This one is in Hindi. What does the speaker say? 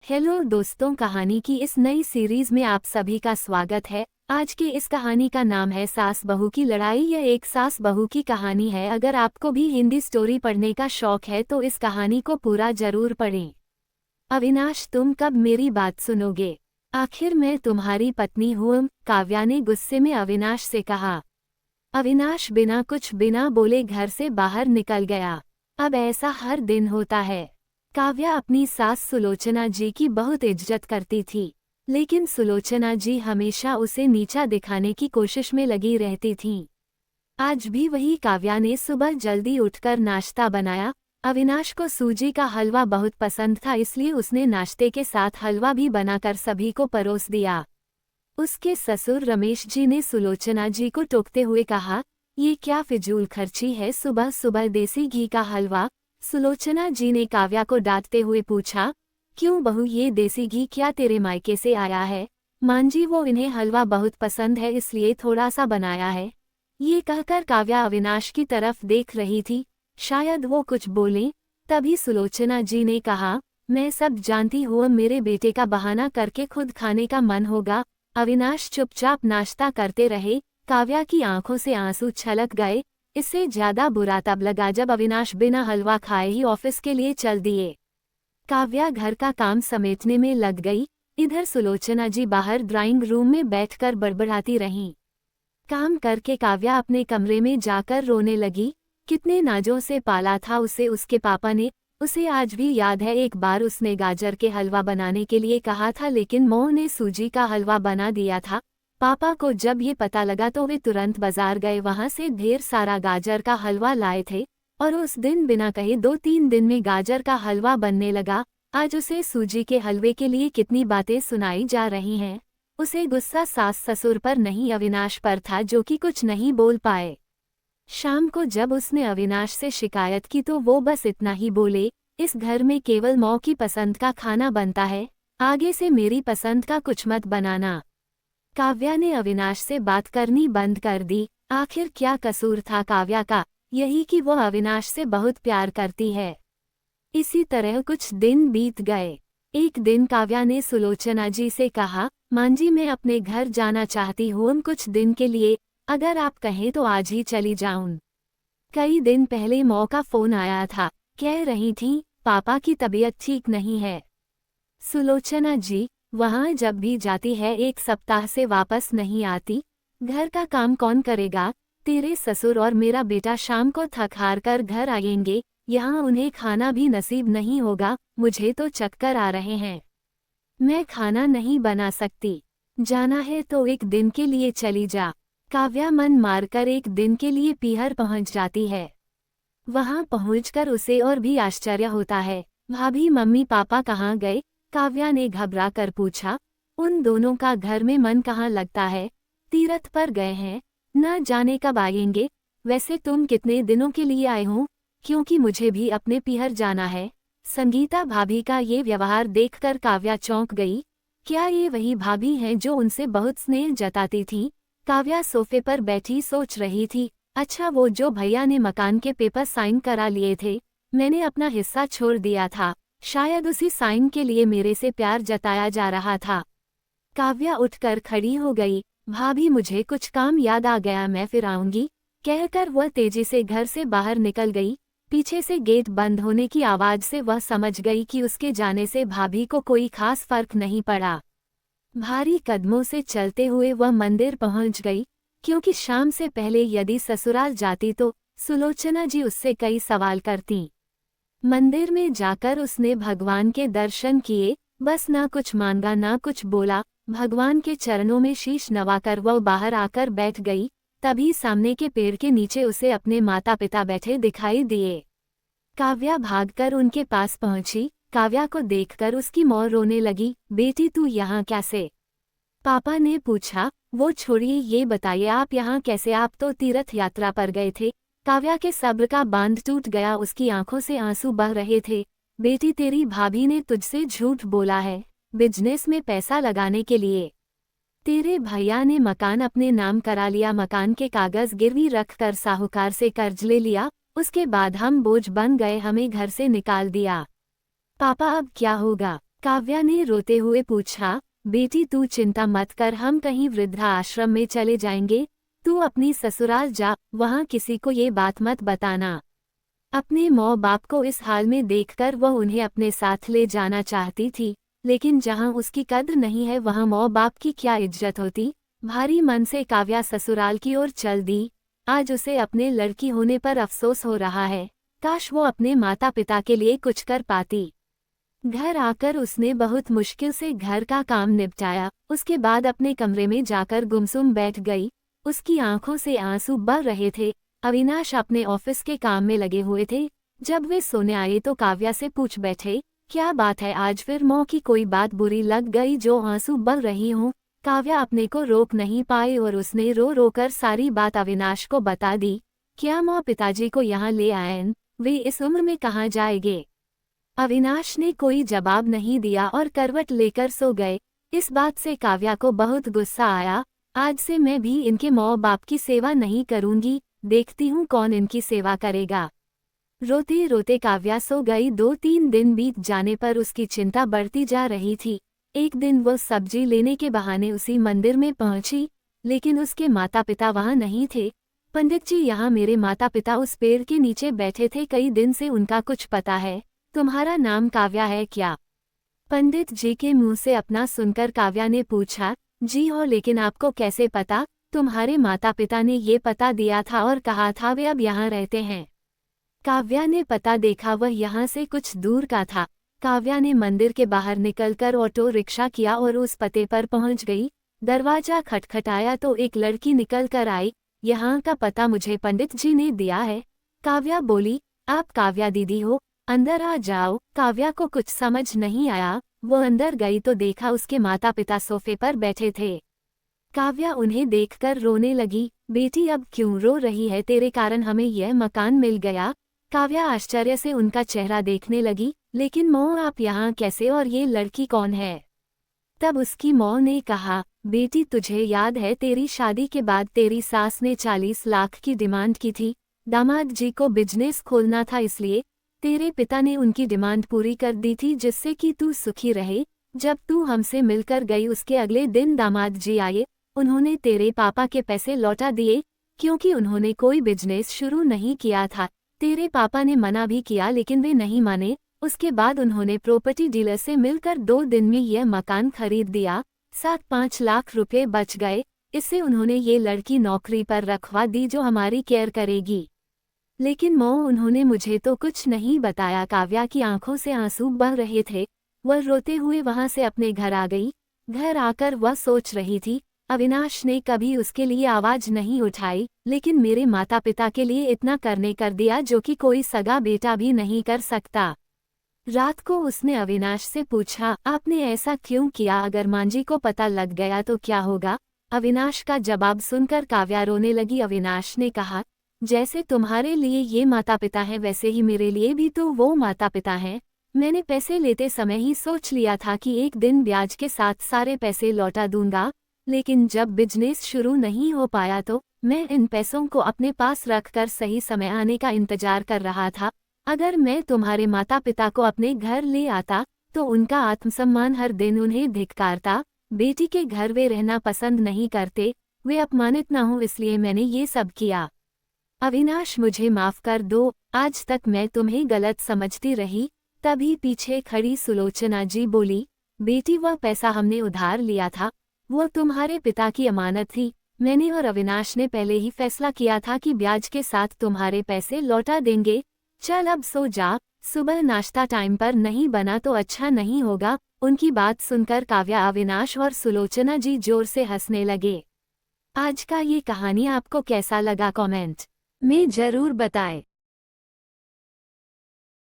हेलो दोस्तों, कहानी की इस नई सीरीज में आप सभी का स्वागत है। आज की इस कहानी का नाम है सास बहू की लड़ाई। यह एक सास बहू की कहानी है। अगर आपको भी हिंदी स्टोरी पढ़ने का शौक है तो इस कहानी को पूरा जरूर पढ़ें। अविनाश, तुम कब मेरी बात सुनोगे? आखिर मैं तुम्हारी पत्नी हूँ, काव्या ने गुस्से में अविनाश से कहा। अविनाश बिना बोले घर से बाहर निकल गया। अब ऐसा हर दिन होता है। काव्या अपनी सास सुलोचना जी की बहुत इज्जत करती थी, लेकिन सुलोचना जी हमेशा उसे नीचा दिखाने की कोशिश में लगी रहती थीं। आज भी वही काव्या ने सुबह जल्दी उठकर नाश्ता बनाया। अविनाश को सूजी का हलवा बहुत पसंद था, इसलिए उसने नाश्ते के साथ हलवा भी बनाकर सभी को परोस दिया। उसके ससुर रमेश जी ने सुलोचना जी को टोकते हुए कहा, ये क्या फिजूल खर्ची है, सुबह सुबह देसी घी का हलवा। सुलोचना जी ने काव्या को डांटते हुए पूछा, क्यों बहू, ये देसी घी क्या तेरे मायके से आया है? मांजी, वो इन्हें हलवा बहुत पसंद है इसलिए थोड़ा सा बनाया है। ये कहकर काव्या अविनाश की तरफ देख रही थी, शायद वो कुछ बोले। तभी सुलोचना जी ने कहा, मैं सब जानती हूँ, मेरे बेटे का बहाना करके खुद खाने का मन होगा। अविनाश चुपचाप नाश्ता करते रहे। काव्या की आंखों से आंसू छलक गए। इससे ज्यादा बुरा तब लगा जब अविनाश बिना हलवा खाए ही ऑफिस के लिए चल दिए। काव्या घर का काम समेटने में लग गई। इधर सुलोचना जी बाहर ड्राइंग रूम में बैठकर बड़बड़ाती रहीं। काम करके काव्या अपने कमरे में जाकर रोने लगी। कितने नाजों से पाला था उसे उसके पापा ने। उसे आज भी याद है, एक बार उसने गाजर के हलवा बनाने के लिए कहा था, लेकिन मोह ने सूजी का हलवा बना दिया था। पापा को जब ये पता लगा तो वे तुरंत बाजार गए, वहां से ढेर सारा गाजर का हलवा लाए थे और उस दिन बिना कहे 2-3 दिन में गाजर का हलवा बनने लगा। आज उसे सूजी के हलवे के लिए कितनी बातें सुनाई जा रही हैं। उसे गुस्सा सास ससुर पर नहीं, अविनाश पर था, जो कि कुछ नहीं बोल पाए। शाम को जब उसने अविनाश से शिकायत की तो वो बस इतना ही बोले, इस घर में केवल मौ की पसंद का खाना बनता है, आगे से मेरी पसंद का कुछ मत बनाना। काव्या ने अविनाश से बात करनी बंद कर दी। आखिर क्या कसूर था काव्या का? यही कि वो अविनाश से बहुत प्यार करती है। इसी तरह कुछ दिन बीत गए। एक दिन काव्या ने सुलोचना जी से कहा, मांजी, मैं अपने घर जाना चाहती हूँ कुछ दिन के लिए, अगर आप कहें तो आज ही चली जाऊं। कई दिन पहले मौ का फोन आया था, कह रही थी पापा की तबीयत ठीक नहीं है। सुलोचना जी, वहाँ जब भी जाती है 1 सप्ताह से वापस नहीं आती। घर का काम कौन करेगा? तेरे ससुर और मेरा बेटा शाम को थक हार कर घर आएंगे, यहाँ उन्हें खाना भी नसीब नहीं होगा। मुझे तो चक्कर आ रहे हैं। मैं खाना नहीं बना सकती। जाना है तो 1 दिन के लिए चली जा। काव्या मन मारकर 1 दिन के लिए पीहर पहुंच जाती है। वहां पहुंचकर उसे और भी आश्चर्य होता है। भाभी, मम्मी पापा कहाँ गए? काव्या ने घबरा कर पूछा। उन दोनों का घर में मन कहाँ लगता है? तीरथ पर गए हैं, न जाने कब आएंगे। वैसे तुम कितने दिनों के लिए आए हो? क्योंकि मुझे भी अपने पीहर जाना है। संगीता भाभी का ये व्यवहार देखकर काव्या चौंक गई। क्या ये वही भाभी हैं जो उनसे बहुत स्नेह जताती थी? काव्या सोफे पर बैठी सोच रही थी। अच्छा, वो जो भैया ने मकान के पेपर साइन करा लिए थे, मैंने अपना हिस्सा छोड़ दिया था, शायद उसी साइन के लिए मेरे से प्यार जताया जा रहा था। काव्या उठकर खड़ी हो गई। भाभी, मुझे कुछ काम याद आ गया, मैं फिर आऊंगी, कहकर वह तेजी से घर से बाहर निकल गई। पीछे से गेट बंद होने की आवाज से वह समझ गई कि उसके जाने से भाभी को कोई खास फर्क नहीं पड़ा। भारी कदमों से चलते हुए वह मंदिर पहुंच गई, क्योंकि शाम से पहले यदि ससुराल जाती तो सुलोचना जी उससे कई सवाल करती। मंदिर में जाकर उसने भगवान के दर्शन किए, बस ना कुछ मांगा ना कुछ बोला। भगवान के चरणों में शीश नवाकर वह बाहर आकर बैठ गई। तभी सामने के पेड़ के नीचे उसे अपने माता पिता बैठे दिखाई दिए। काव्या भागकर उनके पास पहुंची। काव्या को देखकर उसकी मौ रोने लगी। बेटी, तू यहाँ कैसे? पापा ने पूछा। वो छोड़िए, ये बताइए आप यहाँ कैसे? आप तो तीर्थ यात्रा पर गए थे। काव्या के सब्र का बांध टूट गया, उसकी आंखों से आंसू बह रहे थे। बेटी, तेरी भाभी ने तुझसे झूठ बोला है, बिजनेस में पैसा लगाने के लिए। तेरे भैया ने मकान अपने नाम करा लिया, मकान के कागज गिरवी रखकर साहूकार से कर्ज ले लिया, उसके बाद हम बोझ बन गए, हमें घर से निकाल दिया। पापा, अब क्या होगा? काव्या ने रोते हुए पूछा, बेटी तू चिंता मत कर, हम कहीं वृद्धा आश्रम में चले जाएंगे, तू अपनी ससुराल जा, वहाँ किसी को ये बात मत बताना। अपने माँ बाप को इस हाल में देखकर वह उन्हें अपने साथ ले जाना चाहती थी, लेकिन जहाँ उसकी कद्र नहीं है वहाँ माँ बाप की क्या इज्जत होती। भारी मन से काव्या ससुराल की ओर चल दी। आज उसे अपने लड़की होने पर अफसोस हो रहा है, काश वो अपने माता पिता के लिए कुछ कर पाती। घर आकर उसने बहुत मुश्किल से घर का काम निपटाया, उसके बाद अपने कमरे में जाकर गुमसुम बैठ गई। उसकी आंखों से आंसू बह रहे थे। अविनाश अपने ऑफिस के काम में लगे हुए थे। जब वे सोने आए तो काव्या से पूछ बैठे, क्या बात है, आज फिर माँ की कोई बात बुरी लग गई जो आंसू बह रही हूँ। काव्या अपने को रोक नहीं पाई और उसने रो रो कर सारी बात अविनाश को बता दी। क्या माँ पिताजी को यहाँ ले आए, वे इस उम्र में कहाँ जाएंगे। अविनाश ने कोई जवाब नहीं दिया और करवट लेकर सो गए। इस बात से काव्या को बहुत गुस्सा आया। आज से मैं भी इनके माँ बाप की सेवा नहीं करूंगी, देखती हूँ कौन इनकी सेवा करेगा। रोते रोते काव्या सो गई। 2-3 दिन बीत जाने पर उसकी चिंता बढ़ती जा रही थी। एक दिन वो सब्जी लेने के बहाने उसी मंदिर में पहुंची, लेकिन उसके माता पिता वहां नहीं थे। पंडित जी, यहाँ मेरे माता पिता उस पेड़ के नीचे बैठे थे, कई दिन से उनका कुछ पता है। तुम्हारा नाम काव्या है क्या? पंडित जी के मुंह से अपना सुनकर काव्या ने पूछा, जी हो, लेकिन आपको कैसे पता? तुम्हारे माता पिता ने ये पता दिया था और कहा था वे अब यहाँ रहते हैं। काव्या ने पता देखा, वह यहाँ से कुछ दूर का था। काव्या ने मंदिर के बाहर निकलकर ऑटो रिक्शा किया और उस पते पर पहुँच गई। दरवाजा खटखटाया तो एक लड़की निकल कर आई। यहाँ का पता मुझे पंडित जी ने दिया है। काव्या बोली, आप काव्या दीदी हो, अंदर आ जाओ। काव्या को कुछ समझ नहीं आया। वो अंदर गई तो देखा उसके माता पिता सोफे पर बैठे थे। काव्या उन्हें देखकर रोने लगी। बेटी अब क्यों रो रही है, तेरे कारण हमें यह मकान मिल गया। काव्या आश्चर्य से उनका चेहरा देखने लगी। लेकिन माँ, आप यहाँ कैसे, और ये लड़की कौन है? तब उसकी माँ ने कहा, बेटी तुझे याद है, तेरी शादी के बाद तेरी सास ने 40 लाख की डिमांड की थी। दामाद जी को बिजनेस खोलना था, इसलिए तेरे पिता ने उनकी डिमांड पूरी कर दी थी, जिससे कि तू सुखी रहे। जब तू हमसे मिलकर गई उसके अगले दिन दामाद जी आए। उन्होंने तेरे पापा के पैसे लौटा दिए, क्योंकि उन्होंने कोई बिजनेस शुरू नहीं किया था। तेरे पापा ने मना भी किया लेकिन वे नहीं माने। उसके बाद उन्होंने प्रॉपर्टी डीलर से मिलकर 2 दिन में यह मकान खरीद दिया। 7-5 लाख रुपए बच गए। इससे उन्होंने ये लड़की नौकरी पर रखवा दी जो हमारी केयर करेगी। लेकिन माँ, उन्होंने मुझे तो कुछ नहीं बताया। काव्या की आंखों से आंसू बह रहे थे। वह रोते हुए वहां से अपने घर आ गई। घर आकर वह सोच रही थी, अविनाश ने कभी उसके लिए आवाज नहीं उठाई, लेकिन मेरे माता पिता के लिए इतना करने कर दिया जो कि कोई सगा बेटा भी नहीं कर सकता। रात को उसने अविनाश से पूछा, आपने ऐसा क्यों किया? अगर मांझी को पता लग गया तो क्या होगा? अविनाश का जवाब सुनकर काव्या रोने लगी। अविनाश ने कहा, जैसे तुम्हारे लिए ये माता पिता हैं वैसे ही मेरे लिए भी तो वो माता पिता हैं। मैंने पैसे लेते समय ही सोच लिया था कि एक दिन ब्याज के साथ सारे पैसे लौटा दूंगा, लेकिन जब बिजनेस शुरू नहीं हो पाया तो मैं इन पैसों को अपने पास रखकर सही समय आने का इंतजार कर रहा था। अगर मैं तुम्हारे माता पिता को अपने घर ले आता तो उनका आत्मसम्मान हर दिन उन्हें धिक्कारता। बेटी के घर वे रहना पसंद नहीं करते, वे अपमानित ना हो, इसलिए मैंने ये सब किया। अविनाश, मुझे माफ कर दो, आज तक मैं तुम्हें गलत समझती रही। तभी पीछे खड़ी सुलोचना जी बोली, बेटी वह पैसा हमने उधार लिया था, वो तुम्हारे पिता की अमानत थी। मैंने और अविनाश ने पहले ही फैसला किया था कि ब्याज के साथ तुम्हारे पैसे लौटा देंगे। चल अब सो जा, सुबह नाश्ता टाइम पर नहीं बना तो अच्छा नहीं होगा। उनकी बात सुनकर काव्या, अविनाश और सुलोचना जी जोर से हंसने लगे। आज का ये कहानी आपको कैसा लगा कमेंट में जरूर बताएं।